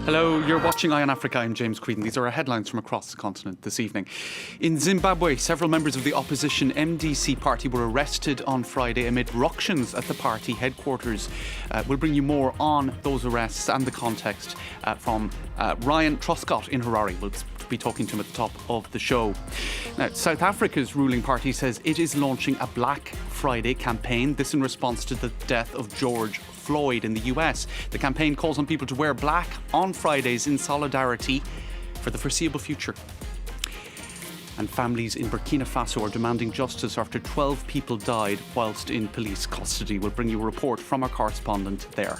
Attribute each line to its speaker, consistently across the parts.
Speaker 1: Hello, you're watching Eye on Africa. I'm James Creedon. These are our headlines from across the continent this evening. In Zimbabwe, several members of the opposition MDC party were arrested on Friday amid ructions at the party headquarters. We'll bring you more on those arrests and the context from Ryan Truscott in Harare. We'll be talking to him at the top of the show. Now, South Africa's ruling party says it is launching a Black Friday campaign. This in response to the death of George Floyd in the US. The campaign calls on people to wear black on Fridays in solidarity for the foreseeable future. And families in Burkina Faso are demanding justice after 12 people died whilst in police custody. We'll bring you a report from our correspondent there.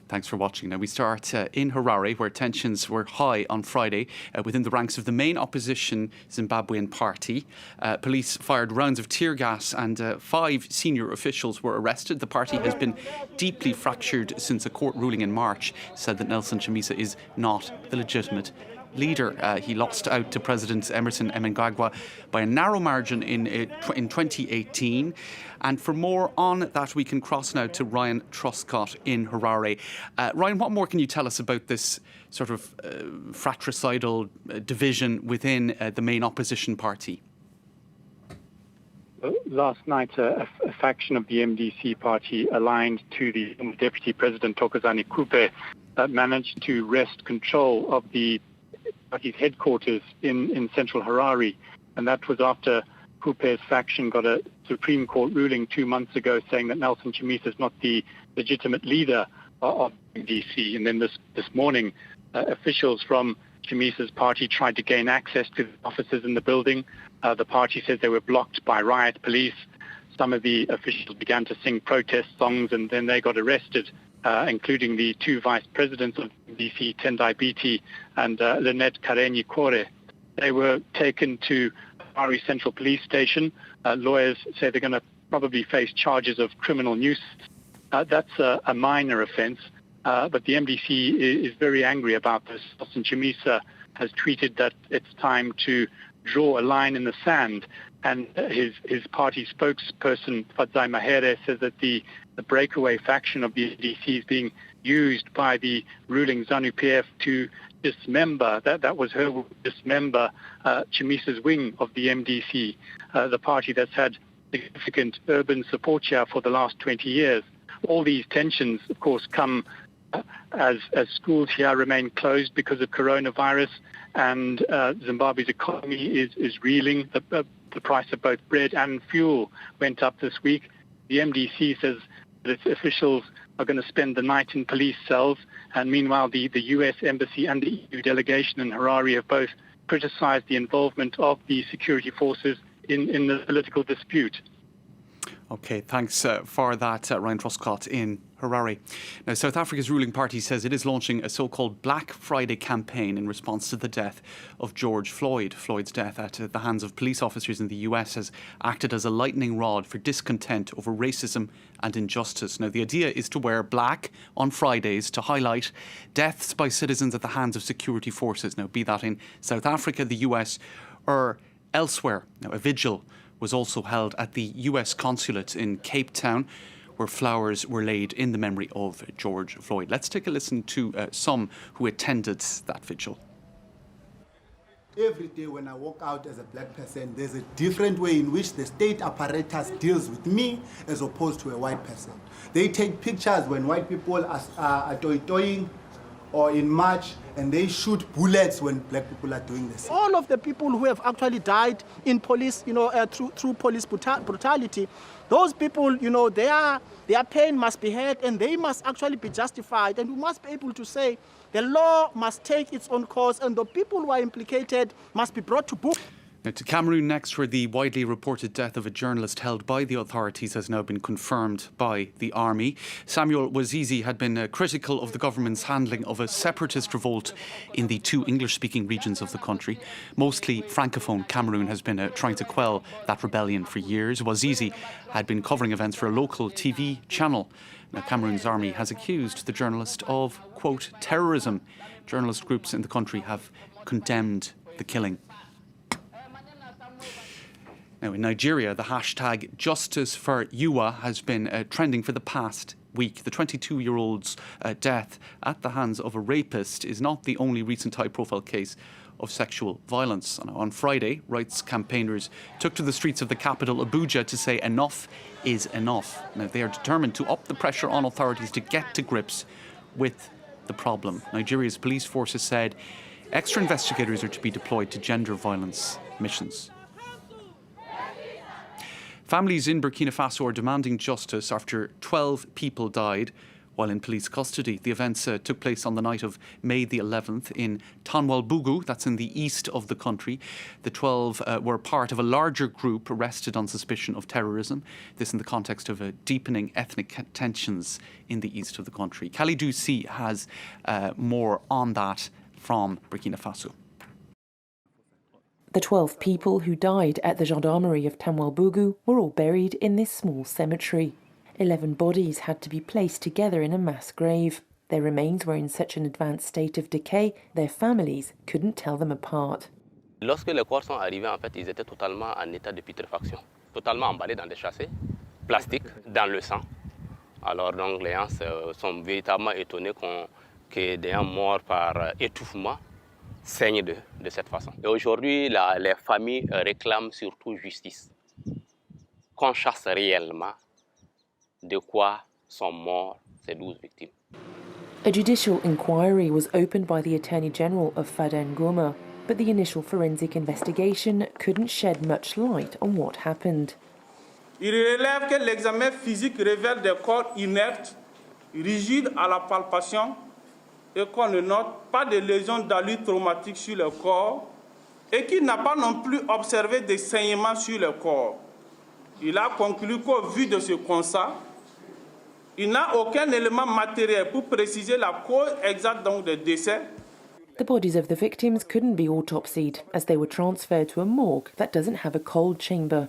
Speaker 1: Thanks for watching. Now we start in Harare, where tensions were high on Friday within the ranks of the main opposition Zimbabwean party. Police fired rounds of tear gas and 5 senior officials were arrested. The party has been deeply fractured since a court ruling in March said that Nelson Chamisa is not the legitimate leader. He lost out to President Emerson Mnangagwa by a narrow margin in 2018. And for more on that, we can cross now to Ryan Truscott in Harare. Ryan, what more can you tell us about this sort of fratricidal division within the main opposition party?
Speaker 2: Last night, a faction of the MDC party aligned to the Deputy President Thokozani Kupe managed to wrest control of the party's headquarters in central Harare, and that was after Kupe's faction got a Supreme Court ruling 2 months ago saying that Nelson Chamisa is not the legitimate leader of MDC. And then this morning, officials from Chamisa's party tried to gain access to the offices in the building. The party said they were blocked by riot police. Some of the officials began to sing protest songs, and then they got arrested, including the 2 vice presidents of MDC, Tendai Biti and Lynette Karenyi Kore. They were taken to Harare Central Police Station. Lawyers say they're going to probably face charges of criminal nuisance. That's a minor offence, but the MDC is very angry about this. Nelson Chamisa has tweeted that it's time to draw a line in the sand, and his party spokesperson, Fadzai Mahere, says that the breakaway faction of the MDC is being used by the ruling ZANU-PF to dismember, that was her word, dismember Chamisa's wing of the MDC, the party that's had significant urban support here for the last 20 years. All these tensions, of course, come as schools here remain closed because of coronavirus, and Zimbabwe's economy is reeling. The price of both bread and fuel went up this week. The MDC says that its officials are going to spend the night in police cells, and meanwhile the US Embassy and the EU delegation in Harare have both criticized the involvement of the security forces in the political dispute.
Speaker 1: OK, thanks for that, Ryan Truscott in Harare. Now, South Africa's ruling party says it is launching a so-called Black Friday campaign in response to the death of George Floyd. Floyd's death at the hands of police officers in the US has acted as a lightning rod for discontent over racism and injustice. Now, the idea is to wear black on Fridays to highlight deaths by citizens at the hands of security forces. Now, be that in South Africa, the US or elsewhere. Now, a vigil was also held at the US consulate in Cape Town, where flowers were laid in the memory of George Floyd. Let's take a listen to some who attended that vigil.
Speaker 3: Every day when I walk out as a black person, there's a different way in which the state apparatus deals with me as opposed to a white person. They take pictures when white people are toy-toying or in march, and they shoot bullets when black people are doing this.
Speaker 4: All of the people who have actually died in police, through police brutality, those people, their pain must be heard and they must actually be justified. And we must be able to say the law must take its own course and the people who are implicated must be brought to book.
Speaker 1: Now to Cameroon next, where the widely reported death of a journalist held by the authorities has now been confirmed by the army. Samuel Wazizi had been critical of the government's handling of a separatist revolt in the 2 English-speaking regions of the country. Mostly francophone Cameroon has been trying to quell that rebellion for years. Wazizi had been covering events for a local TV channel. Now, Cameroon's army has accused the journalist of, quote, terrorism. Journalist groups in the country have condemned the killing. Now, in Nigeria, the hashtag Justice for Yuwa has been trending for the past week. The 22-year-old's death at the hands of a rapist is not the only recent high-profile case of sexual violence. On Friday, rights campaigners took to the streets of the capital, Abuja, to say enough is enough. Now, they are determined to up the pressure on authorities to get to grips with the problem. Nigeria's police forces said extra investigators are to be deployed to gender violence missions. Families in Burkina Faso are demanding justice after 12 people died while in police custody. The events took place on the night of May the 11th in Tanwalbougou, that's in the east of the country. The 12 were part of a larger group arrested on suspicion of terrorism. This in the context of deepening ethnic tensions in the east of the country. Khalidou C has more on that from Burkina Faso.
Speaker 5: The 12 people who died at the gendarmerie of Tanwalbougou were all buried in this small cemetery. 11 bodies had to be placed together in a mass grave. Their remains were in such an advanced state of decay, their families couldn't tell them apart.
Speaker 6: Lorsque les corps sont arrivés, en fait, ils étaient totalement en état de putréfaction, totalement emballés dans des châssis plastiques, dans le sang. Alors donc les gens sont véritablement étonnés que des gens morts par étouffement saignent de cette façon. Et aujourd'hui, les familles réclament surtout justice, qu'on chasse réellement de quoi sont morts ces 12 victimes.
Speaker 5: A judicial inquiry was opened by the Attorney General of Fada Ngoma, but the initial forensic investigation couldn't shed much light on what happened.
Speaker 7: Il relève que l'examen physique révèle des corps inertes, rigides à la palpation, et qu'on ne note pas de lésions d'allure traumatique sur le corps, et qu'il n'a pas non plus observé de saignements sur le corps. Il a conclu qu'au vu de ce constat, il n'a aucun élément matériel pour préciser la cause exacte donc des décès.
Speaker 5: The bodies of the victims couldn't be autopsied as they were transferred to a morgue that doesn't have a cold chamber.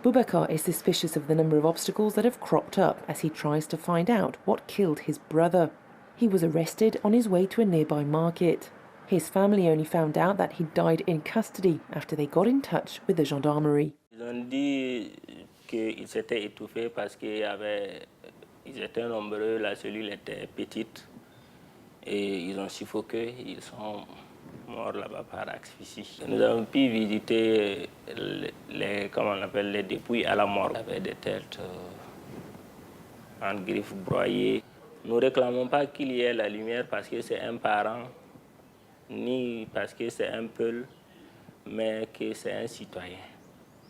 Speaker 5: Boubacar is suspicious of the number of obstacles that have cropped up as he tries to find out what killed his brother. He was arrested on his way to a nearby market. His family only found out that he died in custody after they got in touch with the gendarmerie.
Speaker 8: Ils ont dit qu'ils s'étaient étouffés parce qu'ils étaient nombreux, la cellule était petite et ils ont suffoqué, ils sont morts là-bas par asphyxie. Nous avons pu visiter les dépouilles à la mort avec des têtes en griffes broyées. Nous ne réclamons pas qu'il y ait la lumière parce que c'est un parent, ni parce que c'est un peul, mais que c'est un citoyen.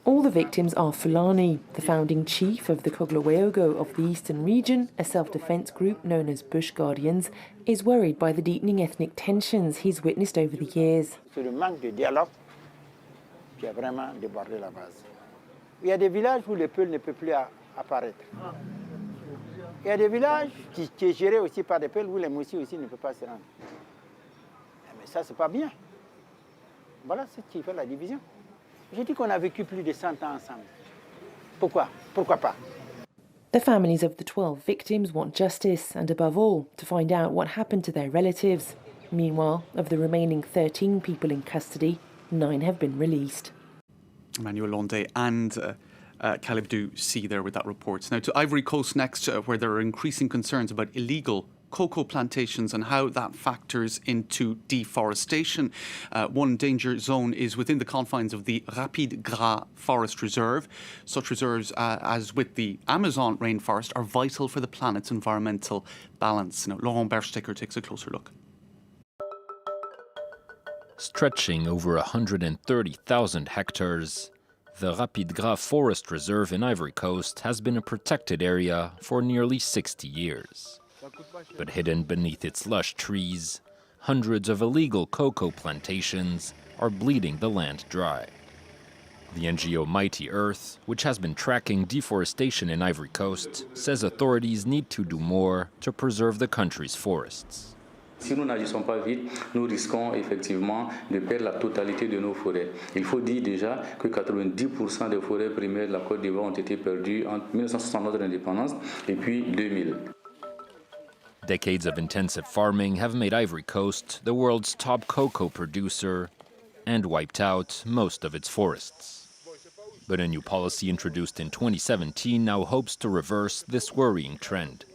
Speaker 5: All the victims are Fulani, the founding chief of the Koglaweogo of the eastern region, a self-defence group known as Bush Guardians, is worried by the deepening ethnic tensions he's witnessed over the years.
Speaker 9: C'est le manque de dialogue qui a vraiment débordé la base. Il y a des villages où le peuple ne peut plus apparaître. Il y a des villages qui sont gérés aussi par des peuples où les moussis aussi ne peuvent pas se rendre. Mais ça, c'est pas bien. Voilà ce qui fait la division. J'ai dit qu'on a vécu plus de 100 ans ensemble. Pourquoi? Pourquoi pas?
Speaker 5: The families of the 12 victims want justice and, above all, to find out what happened to their relatives. Meanwhile, of the remaining 13 people in custody, 9 have been released.
Speaker 1: Emmanuel Londe and Khalidou C there with that report. Now to Ivory Coast next, where there are increasing concerns about illegal cocoa plantations and how that factors into deforestation. One danger zone is within the confines of the Rapide Gras Forest Reserve. Such reserves, as with the Amazon rainforest, are vital for the planet's environmental balance. Now, Laurent Berstecker takes a closer look.
Speaker 10: Stretching over 130,000 hectares, the Rapide Gras Forest Reserve in Ivory Coast has been a protected area for nearly 60 years. But hidden beneath its lush trees, hundreds of illegal cocoa plantations are bleeding the land dry. The NGO Mighty Earth, which has been tracking deforestation in Ivory Coast, says authorities need to do more to preserve the country's forests.
Speaker 11: Si nous n'agissons pas vite, nous risquons effectivement de perdre la totalité de nos forêts. Il faut dire déjà que 90% des forêts primaires de la Côte d'Ivoire ont été perdues entre 1960 notre indépendance et puis 2000.
Speaker 10: Decades of intensive farming have made Ivory Coast the world's top cocoa producer and wiped out most of its forests. But a new policy introduced in 2017 now hopes to reverse this worrying trend.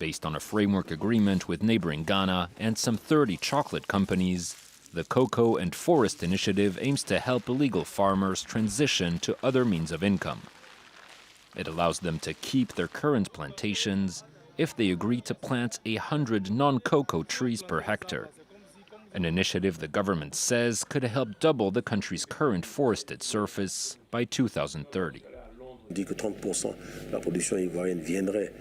Speaker 10: Based on a framework agreement with neighboring Ghana and some 30 chocolate companies, the Cocoa and Forest Initiative aims to help illegal farmers transition to other means of income. It allows them to keep their current plantations if they agree to plant 100 non-cocoa trees per hectare. An initiative the government says could help double the country's current forested surface by 2030.
Speaker 12: On dit que 30% de la production ivoirienne viendrait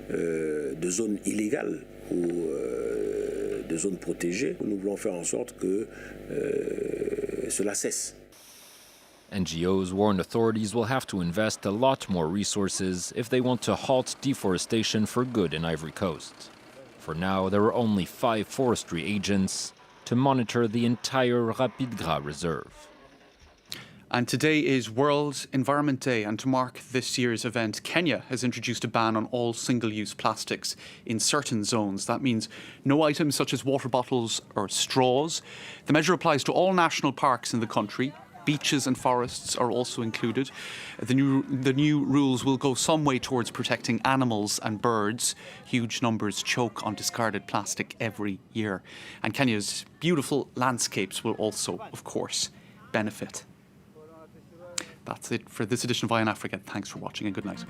Speaker 12: de zones illégales ou de zones protégées. Nous voulons faire en sorte que cela cesse.
Speaker 10: NGOs warn authorities will have to invest a lot more resources if they want to halt deforestation for good in Ivory Coast. For now, there are only 5 forestry agents to monitor the entire Rapid Gras reserve.
Speaker 1: And today is World Environment Day, and to mark this year's event, Kenya has introduced a ban on all single-use plastics in certain zones. That means no items such as water bottles or straws. The measure applies to all national parks in the country. Beaches and forests are also included. The new rules will go some way towards protecting animals and birds. Huge numbers choke on discarded plastic every year. And Kenya's beautiful landscapes will also, of course, benefit. That's it for this edition of Eye on Africa. Thanks for watching and good night.